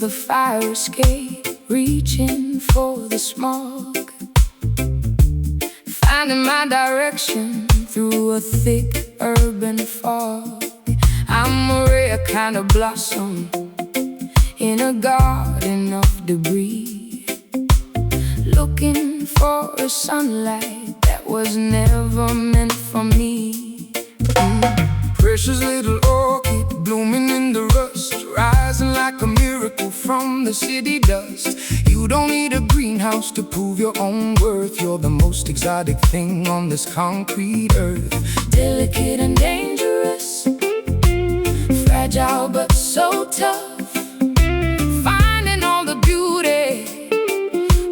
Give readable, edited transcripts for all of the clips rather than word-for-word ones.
the fire escape, reaching for the smoke, finding my direction through a thick urban fog. I'm a rare kind of blossom in a garden of debris, looking for a sunlight that was never meant for me. Precious little orchid blooming in the rust, rising like a miracle from the city dust. You don't need a greenhouse to prove your own worth. You're the most exotic thing on this concrete earth. Delicate and dangerous, fragile but so tough, finding all the beauty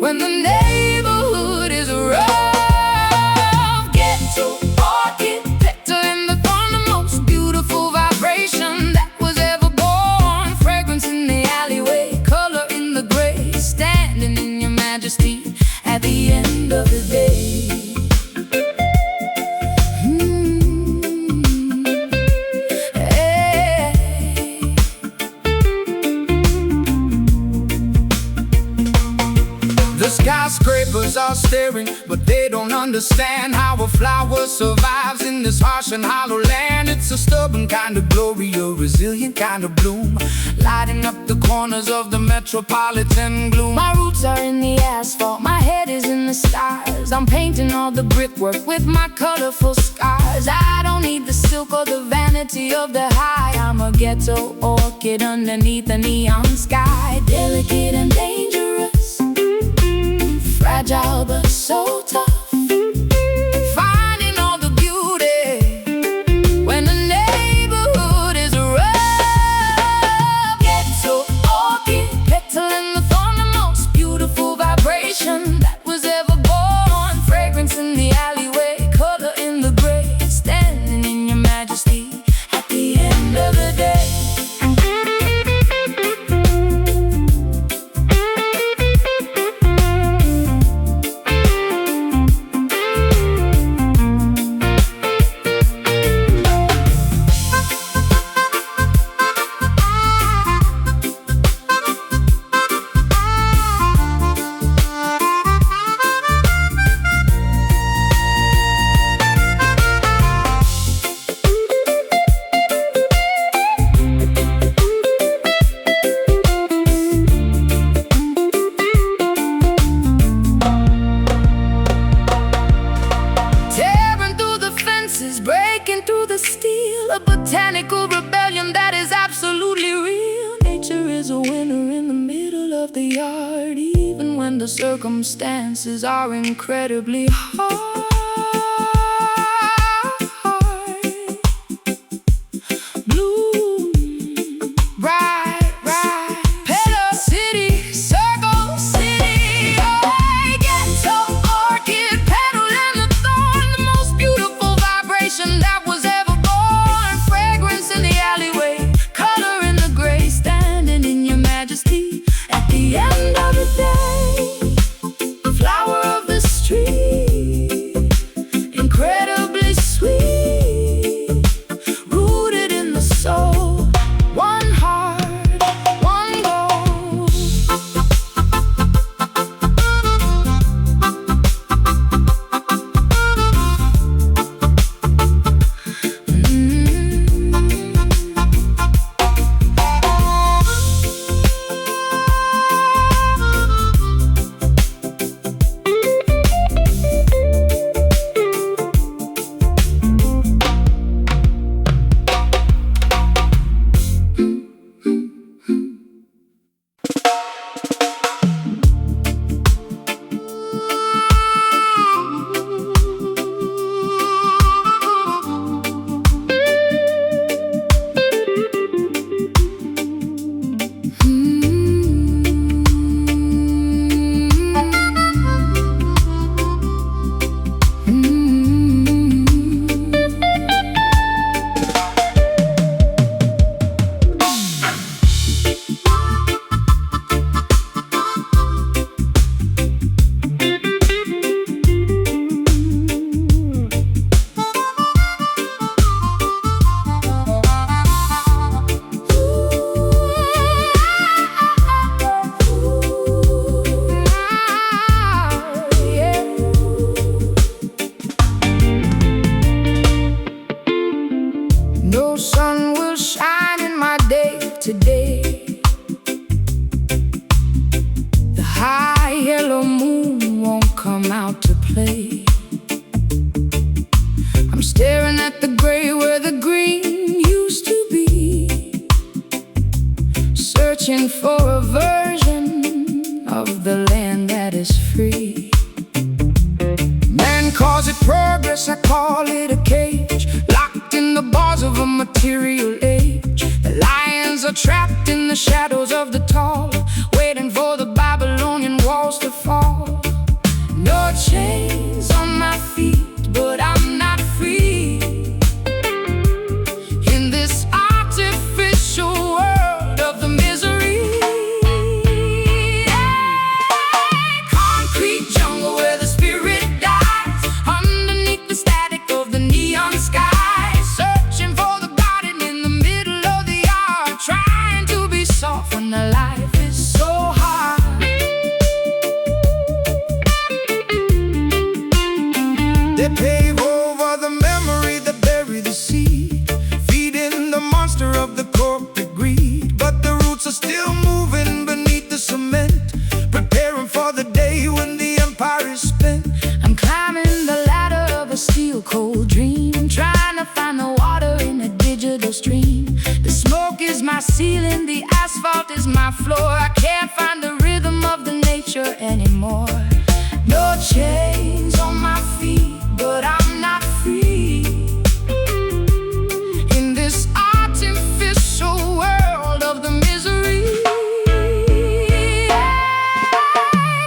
when the neighborhood is rough. Ghetto orchid, petal in the thorn, the most beautiful vibration that was ever born. Fragrance in the alleyway, color in the gray, standing in your majesty at the end of the day. The skyscrapers are staring, but they don't understand how a flower survives in this harsh and hollow land. It's a stubborn kind of glory, a resilient kind of bloom, lighting up the corners of the metropolitan gloom. My roots are in the asphalt, my head is in the stars. I'm painting all the brickwork with my colorful scars. I don't need the silk or the vanity of the high. I'm a ghetto orchid underneath a neon sky. Delicate and dangerous, fragile but so tough, finding all the beauty when the neighborhood is rough. Ghetto orchid, petal in the thorn, the most beautiful vibration that was ever born. Fragrance in the alleyway, color in the gray, standing in your majesty at the end of the day. Breaking through the steel, a botanical rebellion that is absolutely real. Nature is a winner in the middle of the yard, even when the circumstances are incredibly hard. Bloom, bright, bright, petal city, circle city. Oh, ghetto orchid, petal and the thorn, the most beautiful vibration that was ever born. Fragrance in the alleyway, color in the gray, standing in your majesty at the end of the day. Flower of the street. of the land that is free. Man calls it progress, I call it a cage, locked in the bars of a material age. The lions are trapped in the shadows of the tall, waiting for the Babylonian walls to fall. No chains on my feet, but I'm not free in this artificial world of the misery. Concrete jungle where the spirit dies, underneath the static of the neon sky, searching for the garden in the middle of the yard, trying to be soft when the life is so hard. They pave over the memory that bury the seed, feeding the monster of the corporate greed. But the roots are still moving beneath the cement, preparing for the day when the empire is spent. I'm climbing the ladder of a steel cold dream, trying to find the water in a digital stream. The smoke is my ceiling, the asphalt is my floor. I can't find the rhythm of the nature anymore. No chains on my feet, but I'm not free in this artificial world of the misery.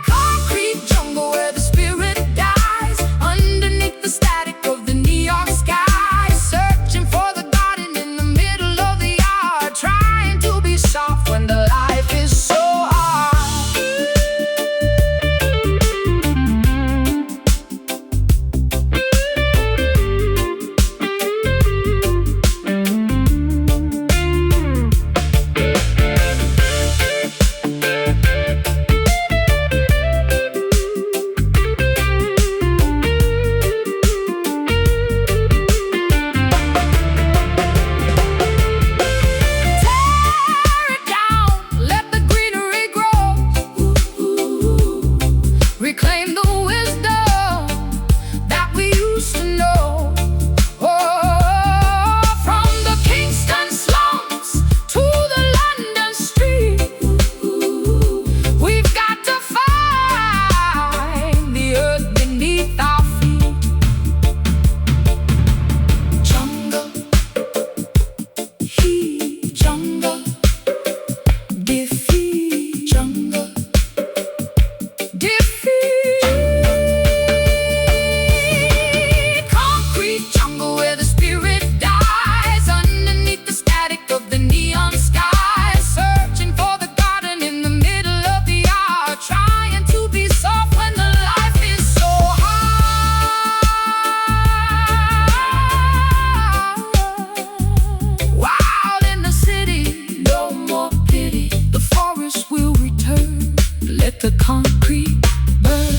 Concrete jungle where the spirit dies, underneath the static of the neon sky, searching for the garden in the middle of the yard, trying to be soft when the life is so hard. Reclaim the wisdom that we used to know. Oh, from the Kingston slums to the London streets, we've got to find the earth beneath our feet. Jungle, heat, jungle, defeat, jungle, defeat. Concrete jungle where the spirit dies, underneath the static of the neon sky, searching for the garden in the middle of the yard, trying to be soft when the life is so hard. Wild in the city, no more pity. The forest will return, let the concrete burn.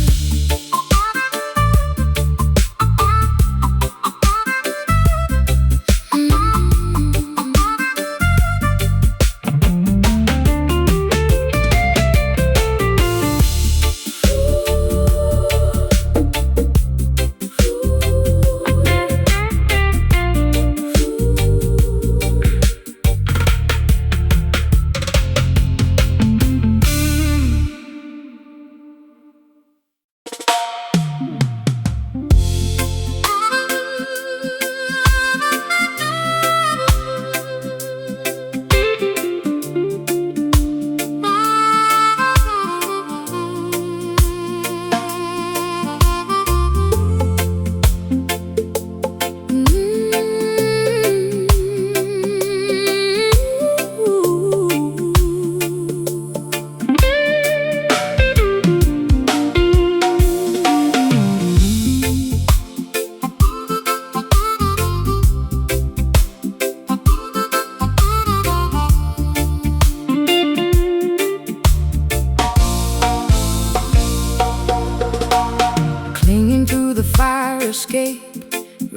escape,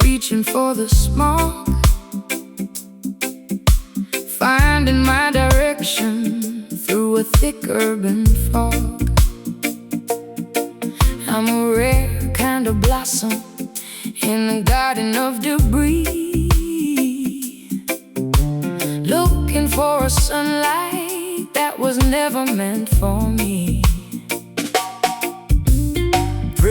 reaching for the smoke, finding my direction through a thick urban fog. I'm a rare kind of blossom in the garden of debris, looking for a sunlight that was never meant for me.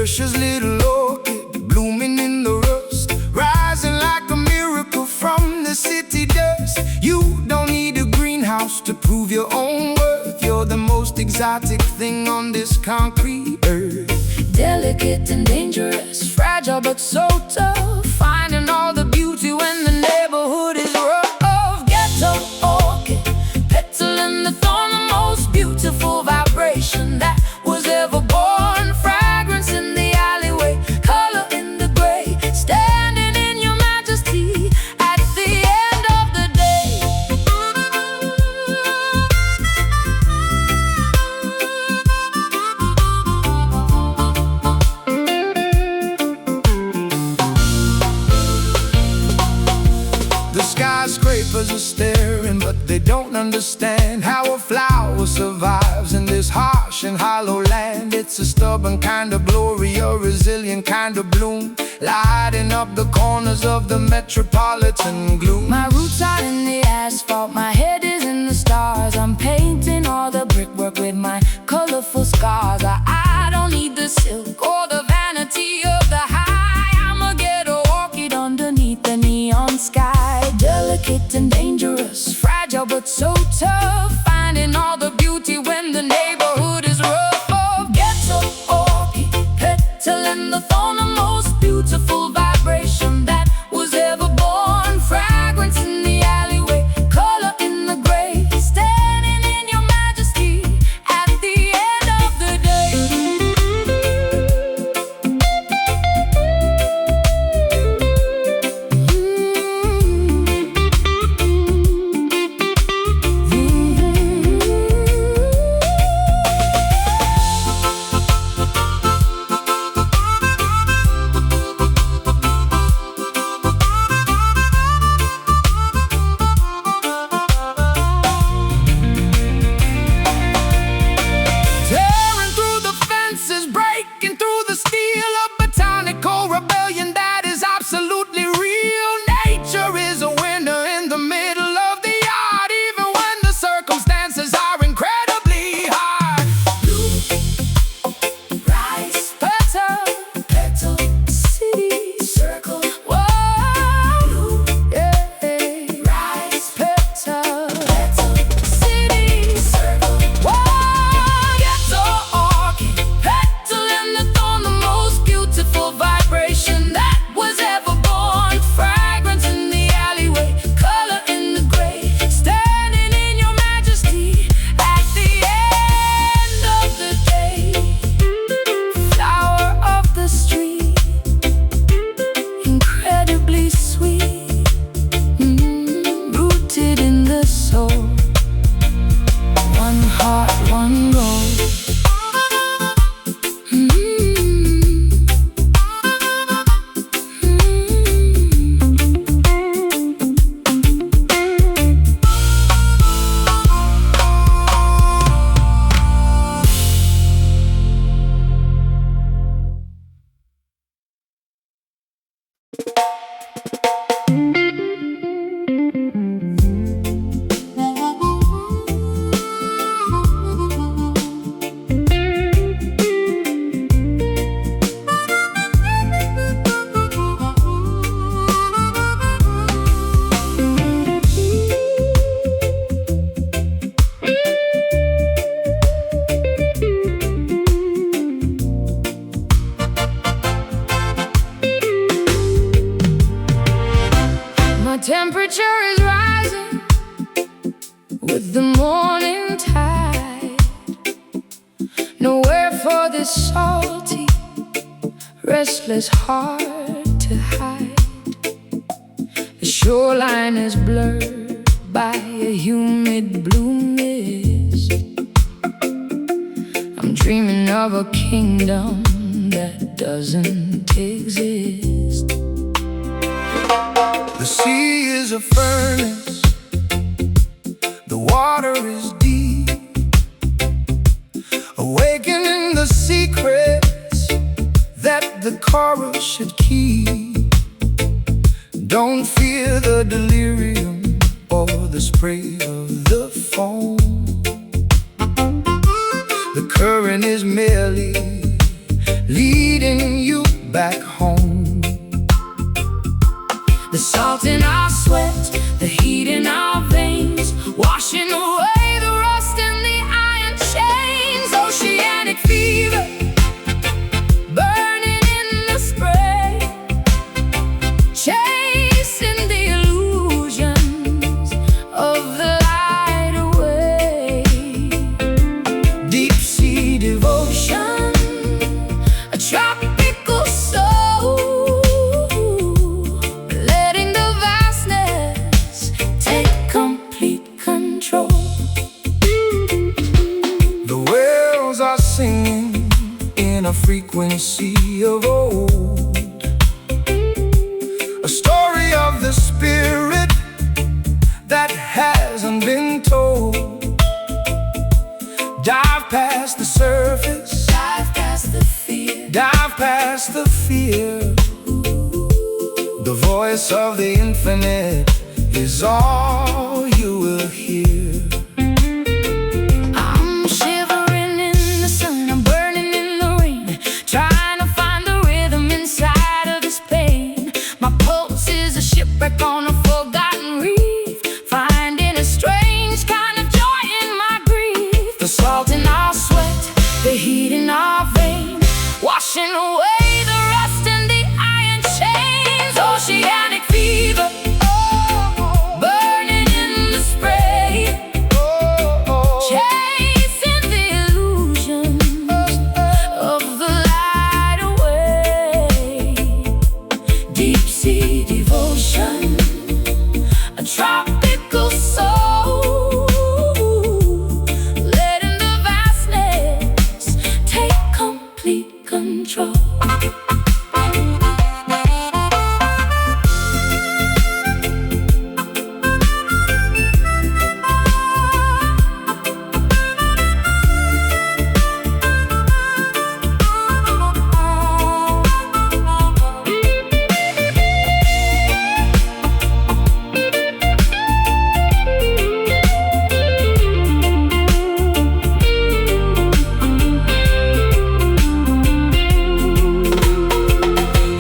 precious little orchid blooming in the rust, rising like a miracle from the city dust. You don't need a greenhouse to prove your own worth. You're the most exotic thing on this concrete earth. Delicate and dangerous, fragile but so tough, finding all the beauty when the neighborhood is rough. Ghetto orchid, petal in the thorn, the most beautiful vibration that was ever born. Fragrance in the alleyway, color in the gray, standing in your majesty at the end of the day. The skyscrapers are staring, but they don't understand how a flower survives in this harsh and hollow land. It's a stubborn kind of glory, a resilient kind of bloom, lighting up the corners of the metropolitan gloom. My roots are in the asphalt, my head is in the stars. I'm painting all the brickwork with my colorful scars. I don't need the silk or the vanity of the high. I'm a ghetto orchid underneath the neon sky. Delicate and dangerous, fragile but so tough, finding all the beauty when the neighborhood is rough. Oh, ghetto orchid, petal in the thorn, the most beautiful vibration that was ever born. Fragrance in the alleyway, color in the gray, standing in your majesty at the end of the day. Tearing through the fences, breaking through the steel, a botanical rebellion that is absolutely real. Nature is a winner in the middle of the yard, even when the circumstances are incredibly hard. Blue, rice, petal, petal, city, circle. Whoa, blue, yeah, rice, petal, petal, city, circle. Whoa, ghetto orchid, petal in the thorn, the most beautiful vibration that was ever born. Fragrance in the alleyway, color in the gray, standing in your majesty at the end of the day. Flower of the street, incredibly sweet, rooted in the soul. One heart, one goal. My temperature is rising with the morning tide. Nowhere for this salty, restless heart to hide. The shoreline is blurred by a humid blue mist. I'm dreaming of a kingdom that doesn't exist. The sea is a furnace, the water is deep, awakening the secrets that the coral should keep. Don't fear the delirium or the spray of the foam. The current is merely leading you back home. The salt in our sweat, the heat in our veins, washing away the rust and the iron chains. Oceanic fever, burning in the spray, chasing the illusions of the light away. Deep sea devotion, a tropical soul, letting the vastness take complete control. The whales are singing in a frequency of old, a story of the spirit that hasn't been told. Dive past the surface, dive past the fear, dive past the fear. The voice of the infinite is all you will hear. I'm shivering in the sun, I'm burning in the rain, trying to find the rhythm inside of this pain. My pulse is a shipwreck on a forgotten reef, finding a strange kind of joy in my grief. The salt in our sweat, the heat in our vein, washing away the rust and the iron chains. Oceanic fever, burning in the spray, chasing the illusions of the light away. Deep sea devotion, a tropical soul, letting the vastness take complete control.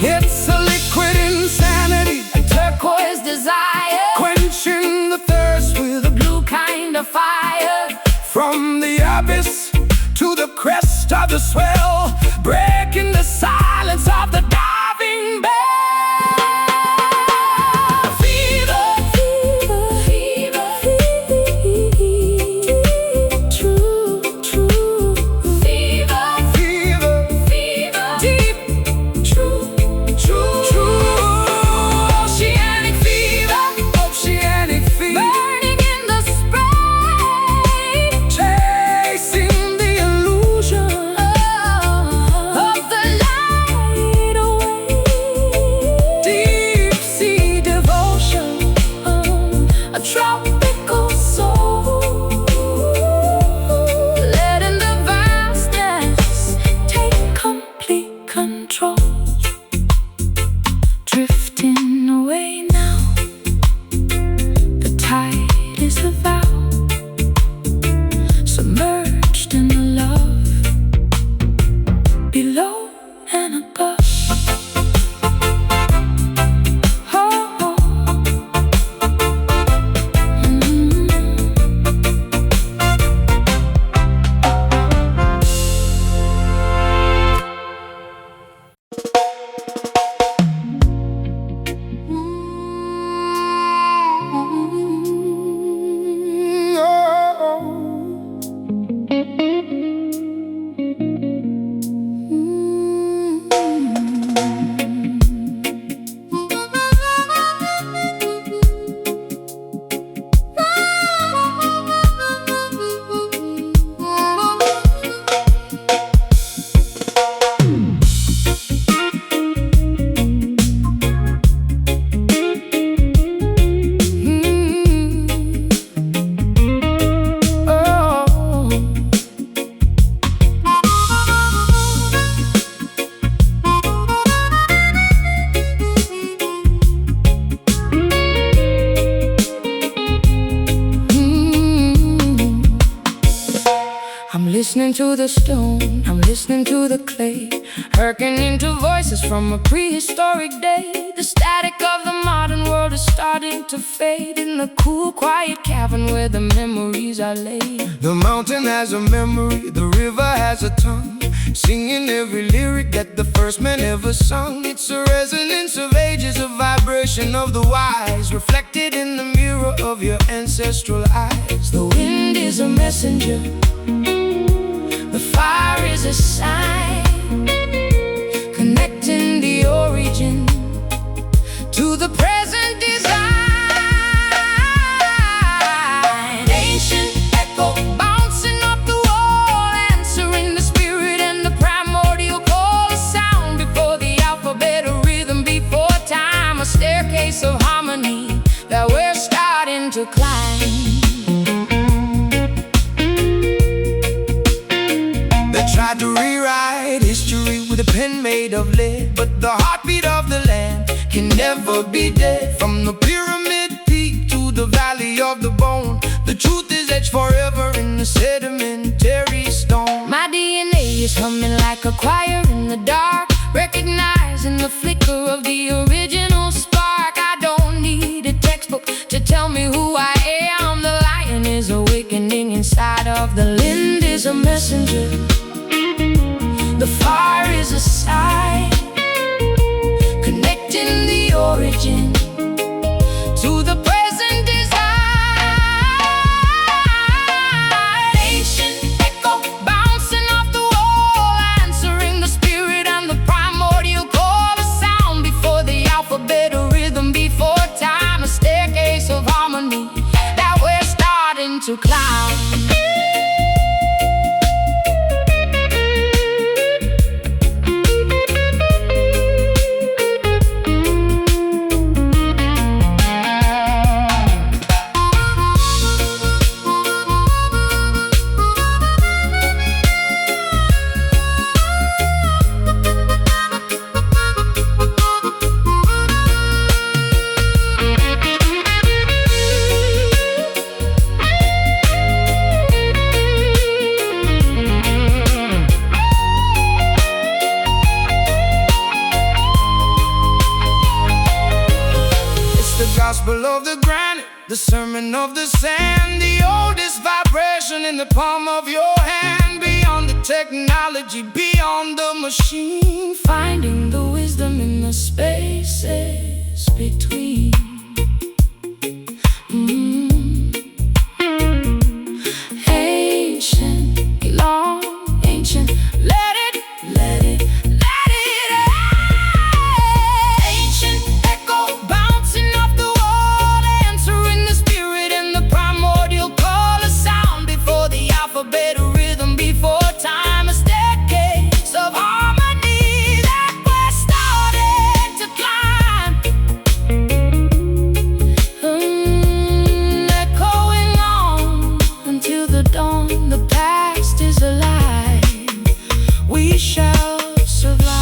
It's a liquid insanity, a turquoise desire, quenching the thirst with a blue kind of fire. From the abyss to the crest of the swell, breaking the silence of the diving bell. Fever, fever, fever, true, true. Fever, fever, fever, deep, true, true, true. Oceanic fever, oceanic fever, burning in the spray, chasing the illusion of the light listening to the stone, I'm listening to the clay, hearkening to voices from a prehistoric day. The static of the modern world is starting to fade in the cool, quiet cavern where the memories are laid. The mountain has a memory, the river has a tongue, singing every lyric that the first man ever sung. It's a resonance of ages, a vibration of the wise, reflected in the mirror of your ancestral eyes. The wind is a messenger, the fire is a sign, connecting the origin to the present design. Ancient echo bouncing off the wall, answering the spirit and the primordial call. A sound before the alphabet, a rhythm before time, a staircase of harmony that we're starting to climb. Tried to rewrite history with a pen made of lead, but the heartbeat of the land can never be dead. From the pyramid peak to the valley of the bone, the truth is etched forever in the sedimentary stone. My DNA is humming like a choir in the dark, recognizing the flicker of the original spark. I don't need a textbook to tell me who I am. The lion is awakening inside of the wind is a messenger, the fire is a sign, connecting the origin to the present design. Ancient echo bouncing off the wall, answering the spirit and the primordial call. A sound before the alphabet, a rhythm before time, a staircase of harmony that we're starting to climb. Gospel of the granite, the sermon of the sand, the oldest vibration in the palm of your hand. Beyond the technology, beyond the machine, finding the wisdom in the spaces between. Ancient, long, ancient, let it ancient echo bouncing off the wall, answering the spirit and the primordial call. A sound before the alphabet, a rhythm before time, a staircase of harmony that we're starting to climb. Echoing on until the dawn, the past is alive, we shall survive.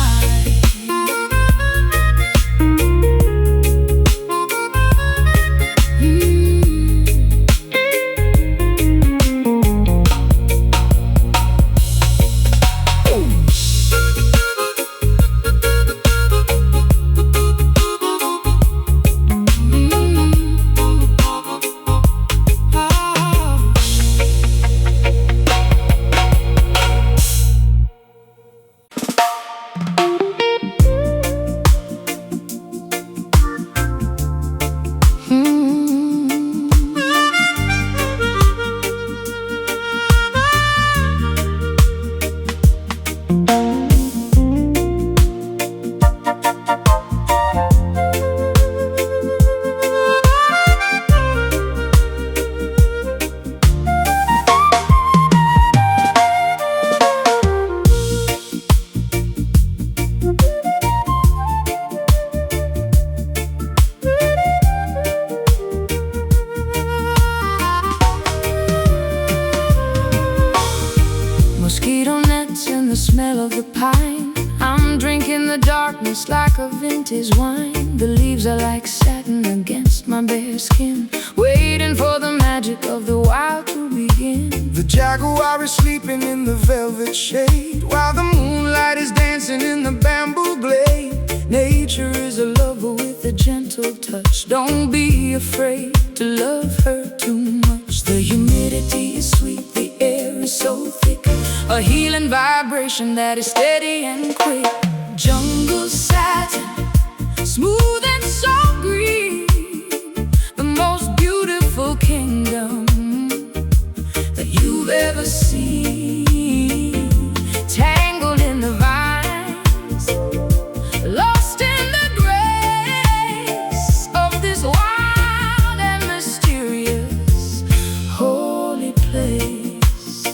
Mosquito nets and the smell of the pine, I'm I'm drinking the darkness like a vintage wine. The leaves are like satin against my bare skin, waiting for the magic of the wild to begin. The jaguar is sleeping in the velvet shade, while the moonlight is dancing in the bamboo glade. Nature is a lover with a gentle touch. Don't be afraid to love her too much. The humidity is sweet, the air is so thick, a healing vibration that is steady and quick. Jungle satin, smooth and so green, the most beautiful kingdom that you've ever seen. Tangled in the vines, lost in the grace of this wild and mysterious holy place.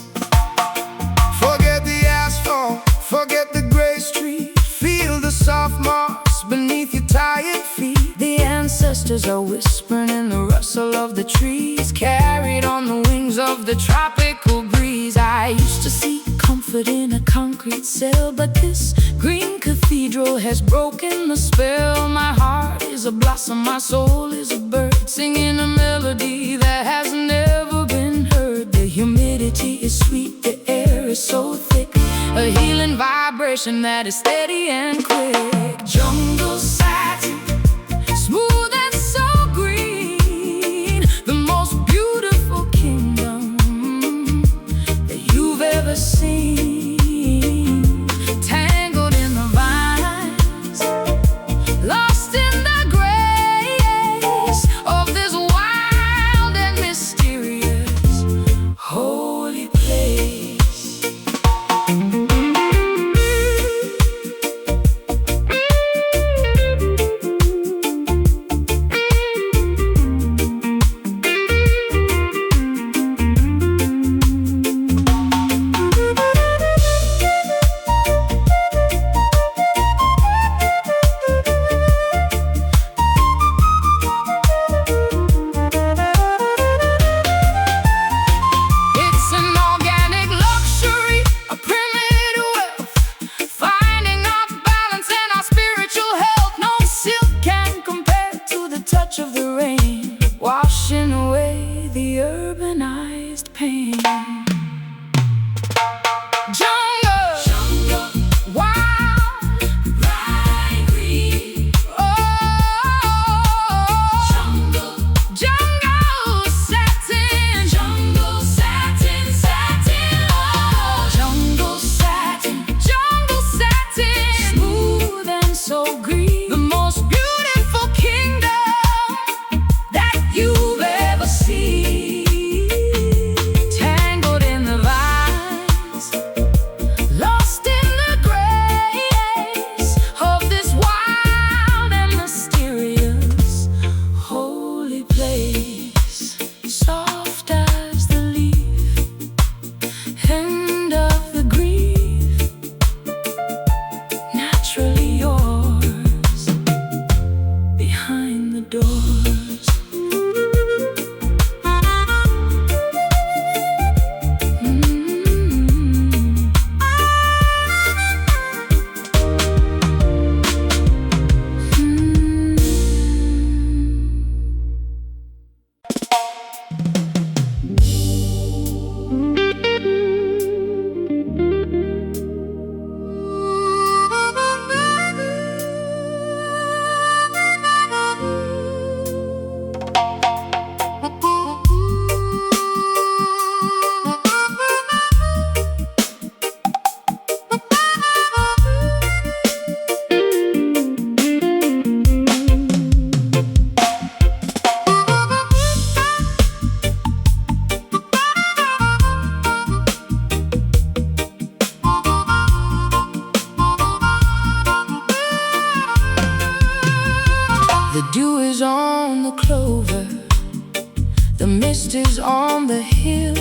Forget the asphalt, forget the gray street. Feel the soft moss beneath your tired feet. The ancestors are whispering in the rustle of the trees, carried on the wings of the tropical breeze. I used to seek comfort in a concrete cell, but this green cathedral has broken the spell. My heart is a blossom, my soul is a bird, singing a melody that has never been heard. The humidity is sweet, the air is so thick, a healing vibration that is steady and quick. Jungle satin, smooth and so green, the most beautiful kingdom that you've ever seen. Tangled in the vines, lost in the grace of this wild and mysterious holy place. Of the rain, washing away the urbanized pain. Jungle, wild, bright green. Oh, jungle satin, satin. Oh, jungle satin, smooth and so green, the most beautiful kingdom you've ever seen. Tangled in the vines, lost in the grace of this wild and mysterious holy place. Soft as the leaf, end of the grief, naturally yours, behind the doors. The dew is on the clover, the mist is on the hill.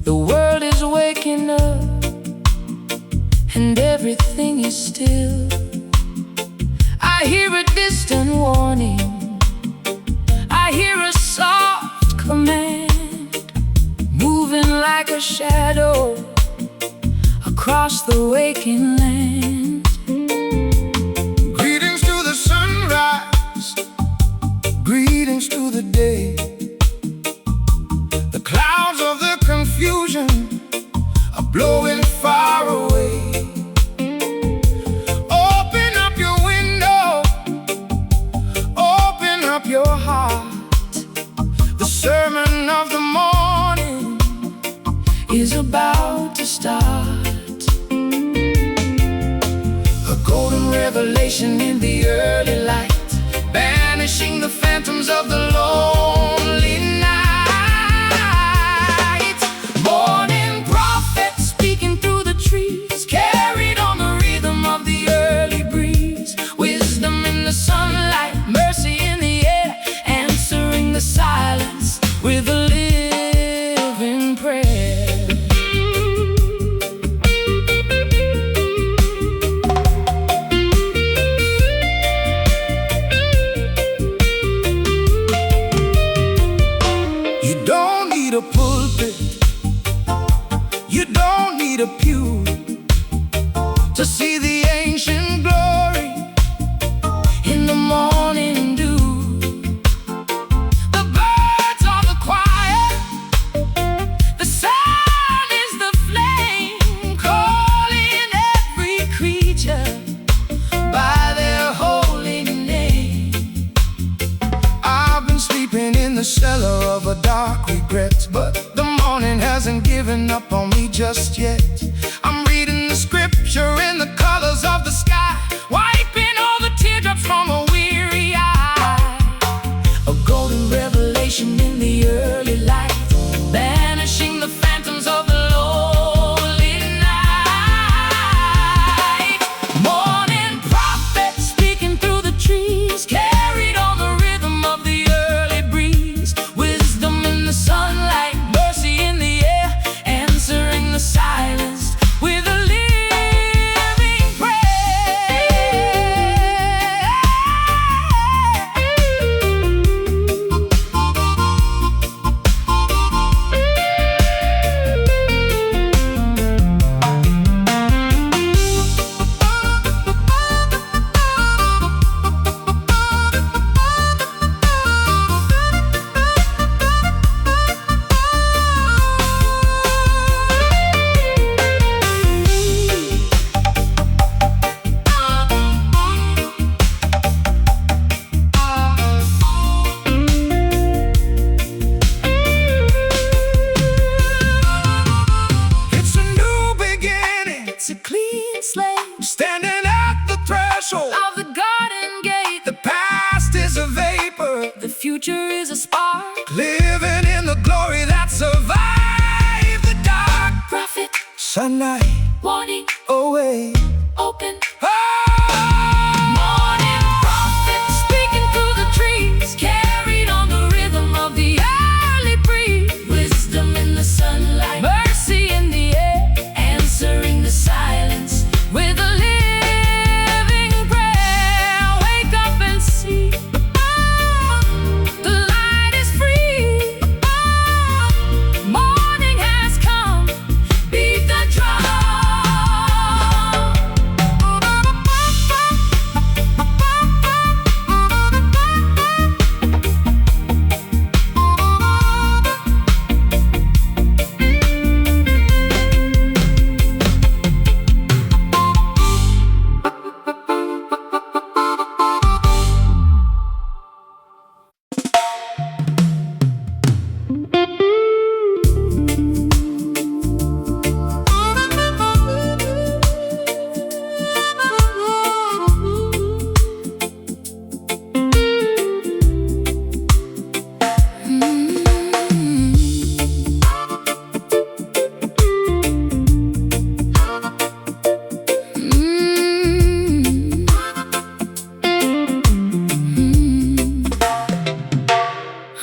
The world is waking up and everything is still. I hear a distant warning, I hear a soft command, moving like a shadow across the waking land. going far away. Open up your window, open up your heart. The sermon of the morning is about to start. A golden revelation in the early light, banishing the phantoms of the lonely night. Morning prophet speaking through the trees, carried on the rhythm of the early breeze. Wisdom in the sunlight, mercy in the air, answering the silence with a living prayer. You don't need a pulpit, you don't need a pew to see the ancient glory in the morning dew. The birds are the choir, the sun is the flame, calling every creature by their holy name. I've been sleeping in the cellar of a dark regret, but the morning hasn't given up on me just yet. I'm reading the scripture in the colors of the sky, wiping all the teardrops from a weary eye. A golden revelation in the early light, banishing the phantoms of the lonely night. Morning prophet speaking through the trees, carried on the rhythm of the early breeze. Wisdom in the sunlight, mercy in the air, answering the silence with a living prayer. It's a new beginning, It's a clean slate standing at the threshold. of the garden gate. The past is a vapor, The future is a spark. living in the glory that survived the dark. Prophet, Sunlight warning, away. open. Ah! Morning prophet speaking through the trees, carried on the rhythm of the early breeze. Wisdom in the sunlight, mercy in the air, answering the silence with a living prayer. Wake up and see, the light is free. Morning has come, beat the drum.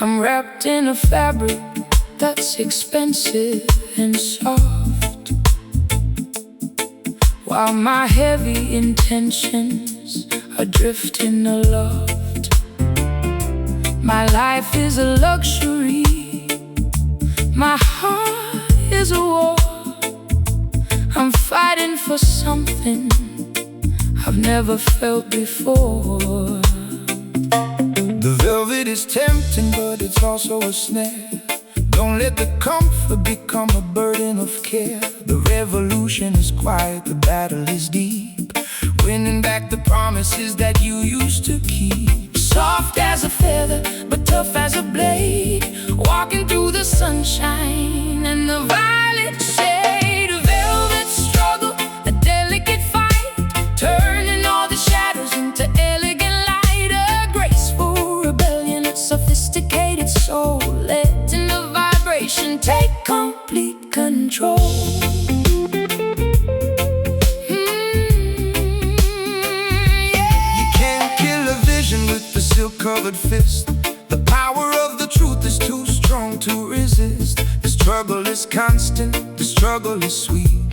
I'm wrapped in a fabric that's expensive and soft, while my heavy intentions are drifting aloft. My life is a luxury, my heart is a war. I'm fighting for something I've never felt before. The velvet is tempting, but it's also a snare. Don't let the comfort become a burden of care. The revolution is quiet, the battle is deep, winning back the promises that you used to keep. Soft as a feather, but tough as a blade, walking through the sunshine and the violet shade. A velvet struggle, a delicate fight, turning all the shadows into elegant light. A graceful rebellion, a sophisticated soul, letting the vibration take complete control. Silk-covered fist. The power of the truth is too strong to resist. The struggle is constant, the struggle is sweet,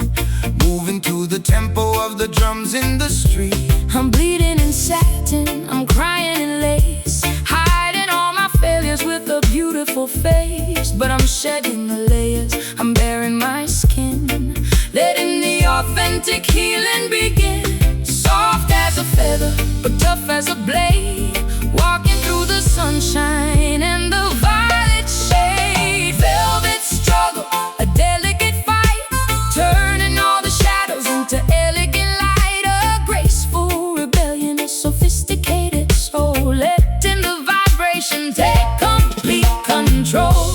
moving to the tempo of the drums in the street. I'm bleeding in satin, I'm crying in lace, hiding all my failures with a beautiful face. But I'm shedding the layers, I'm bearing my skin, letting the authentic healing begin. Soft as a feather, but tough as a blade, walking through the sunshine and the violet shade. Velvet struggle, a delicate fight, turning all the shadows into elegant light. A graceful rebellion, a sophisticated soul, letting the vibration take complete control.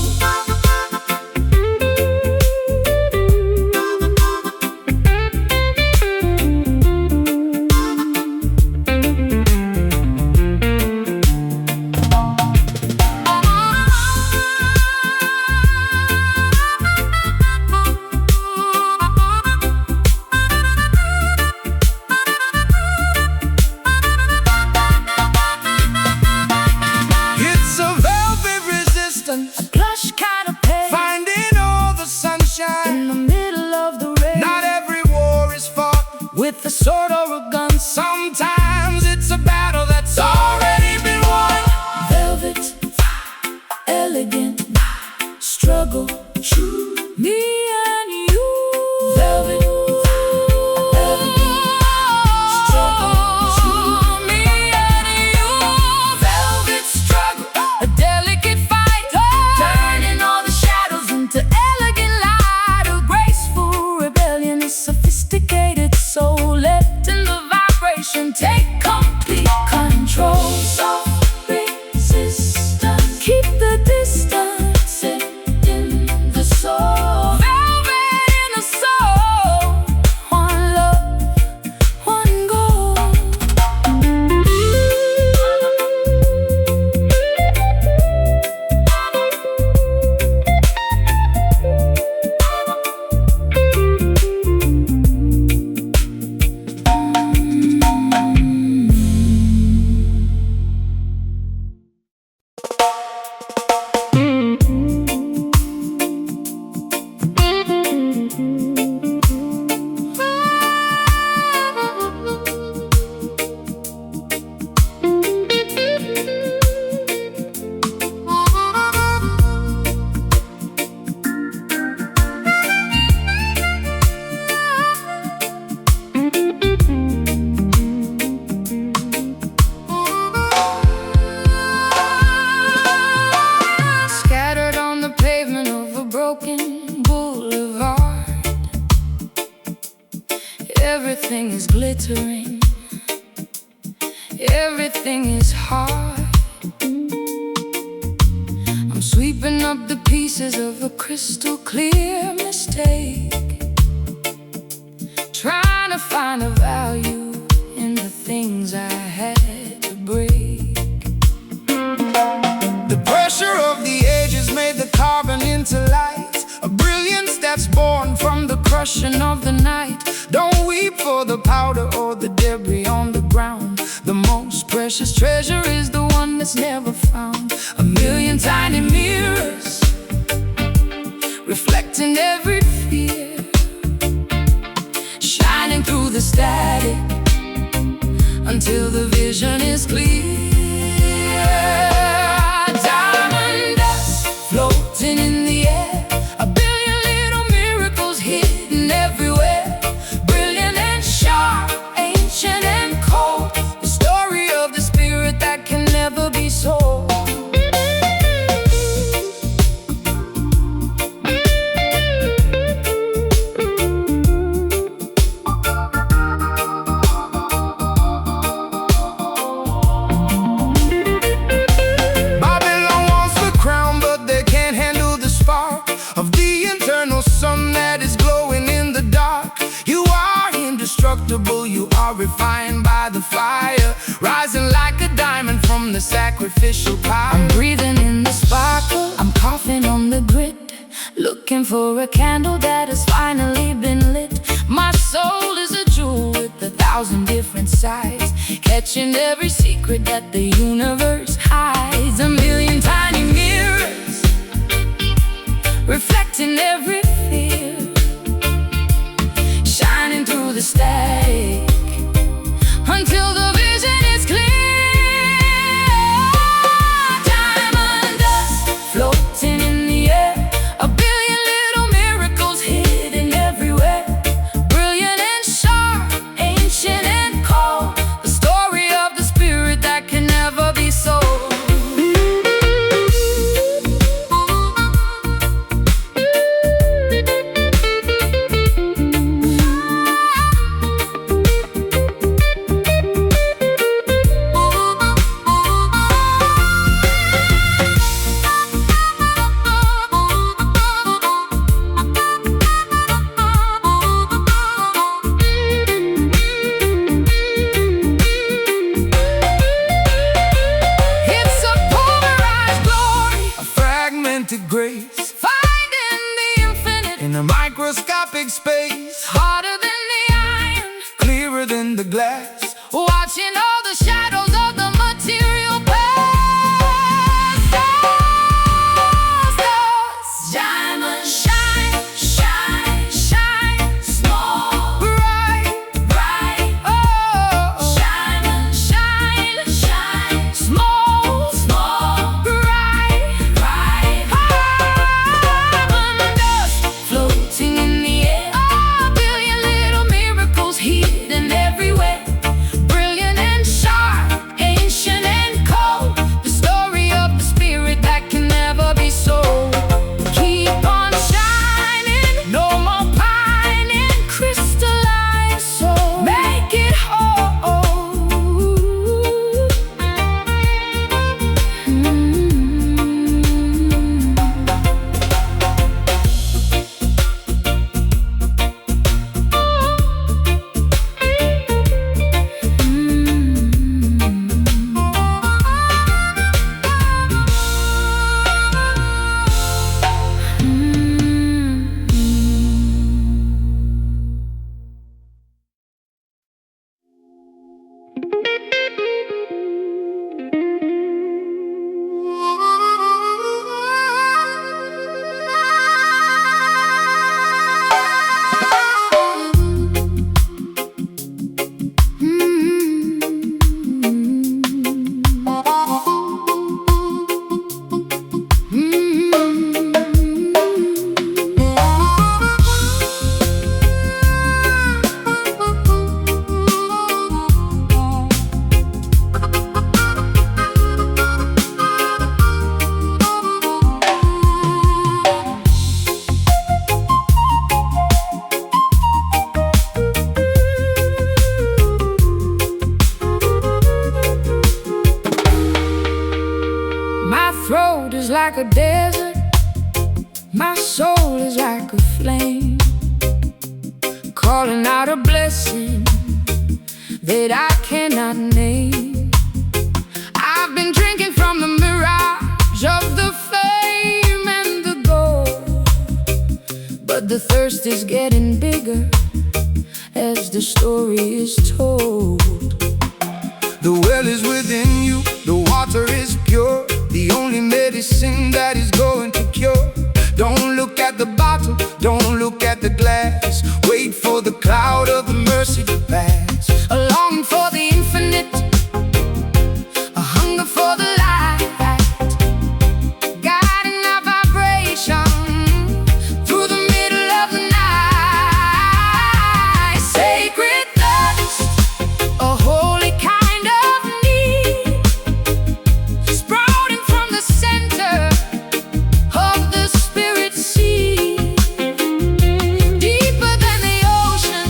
A plush canopy, finding all the sunshine in the middle of the rain. Not every war is fought with a sword or a gun. Sometimes it's a battle that's already been won. Velvet, elegant, struggle, true, me and you. Velvet, elegant, struggle, true, me and you. Velvet struggle, a delicate fight, turning all the shadows into elegant light. A graceful rebellion, a sophisticated soul, letting the vibration take complete control. Soft resistance, keep the distance, set in the soul. Velvet in the soul, one love, one goal. Scattered on the pavement of a broken boulevard, everything is glittering, everything is hard. I'm sweeping up the pieces of a crystal clear mistake, trying to find a value in the things I had to break. The pressure of the ages made the carbon into light, a brilliance that's born from the crushing of the night. Don't weep for the powder or the debris on the ground. The most precious treasure is the one that's never found. A million tiny mirrors reflecting every fear, shining through the static until the vision is clear. Diamond dust floating in the air, a billion little miracles hidden everywhere. Brilliant and sharp, ancient and cold, the story of the spirit that can never be sold. are refined by the fire, rising like a diamond from the sacrificial pyre. I'm breathing in the sparkle, I'm coughing on the grit, looking for a candle that has finally been lit. My soul is a jewel with 1,000 different sides, catching every secret that the universe hides. A million tiny mirrors, reflecting every fear, shining through the static until the vision is clear. Diamond dust floating in the air, a billion little miracles hidden everywhere. Brilliant and sharp, ancient and cold, the story of the spirit that can never be sold. Grace, Finding the infinite in a microscopic space, harder than the iron, clearer than the glass, watching all the shadows of the material past. Stars, diamonds, shine, shine, shine, small, bright, bright. Oh, shine, shine, shine, small, small, bright, bright. Diamond dust floating in the air, a billion little miracles hidden everywhere. Brilliant and sharp, ancient and cold, the story of the spirit that can never be sold. Keep on shining, no more pining, crystalline soul, make it whole. My throat is like a desert, my soul is like a flame, calling out a blessing that I cannot name. I've been drinking from the mirage of the fame and the gold, but the thirst is getting bigger as the story is told. The well is within you, the water is pure, the only medicine that is going to cure. Don't look at the bottle, don't look at the glass, wait for the cloud of the mercy to pass. A longing for the infinite, a hunger for the light, guiding our vibration through the middle of the night. Sacred thirst, a holy kind of need, sprouting from the center of the spirit sea. Deeper than the ocean,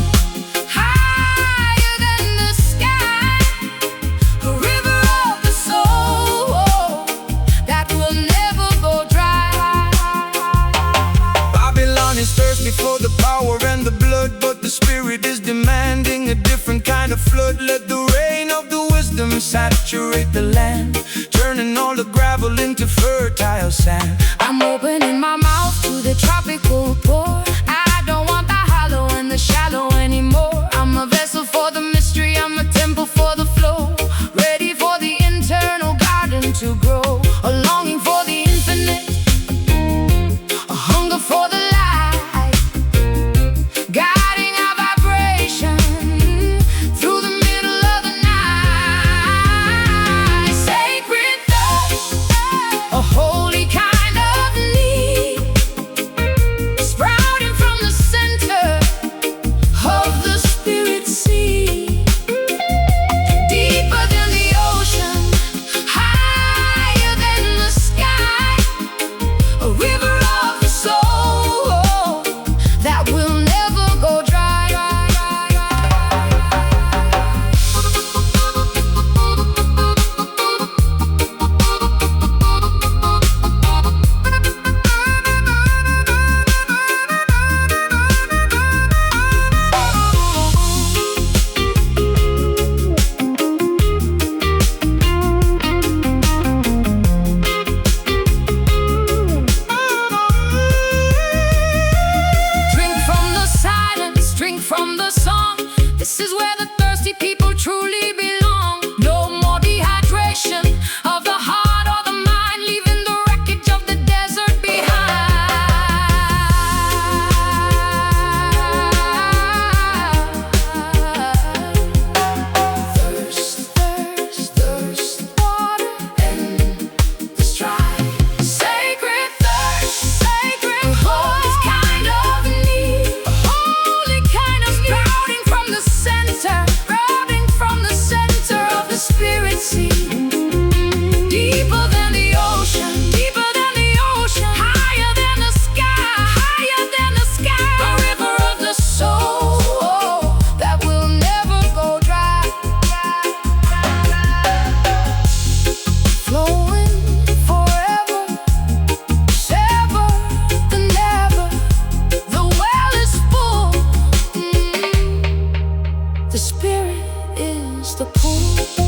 saturate the land, turning all the gravel into fertile sand. I'm opening my mouth to the tropical pour. I don't want the hollow and the shallow anymore. I'm a vessel for the mystery, I'm a temple for the flow, ready for the internal garden to grow. A longing for the infinite, a hunger for the light, guiding our vibration through the middle of the night. Sacred thirst, a holy kind of need, sprouting from the center of the spirit sea. Deeper than the ocean, higher than the sky, a river of the soul that will never go dry. Drink from the silence, drink from the song. This is where the thirsty people truly belong. No more dehydration of the heart or the mind, leaving the wreckage of the desert behind. Thirst, thirst, thirst, water and the strife. Sacred thirst, sacred holy kind of need, a holy kind of sprouting from the center, of the spirit sea. Deeper than the ocean, deeper than the ocean, higher than the sky, higher than the sky. A river of the soul that will never go dry, flowing forever, sever the never. The well is full, the spirit is the pool.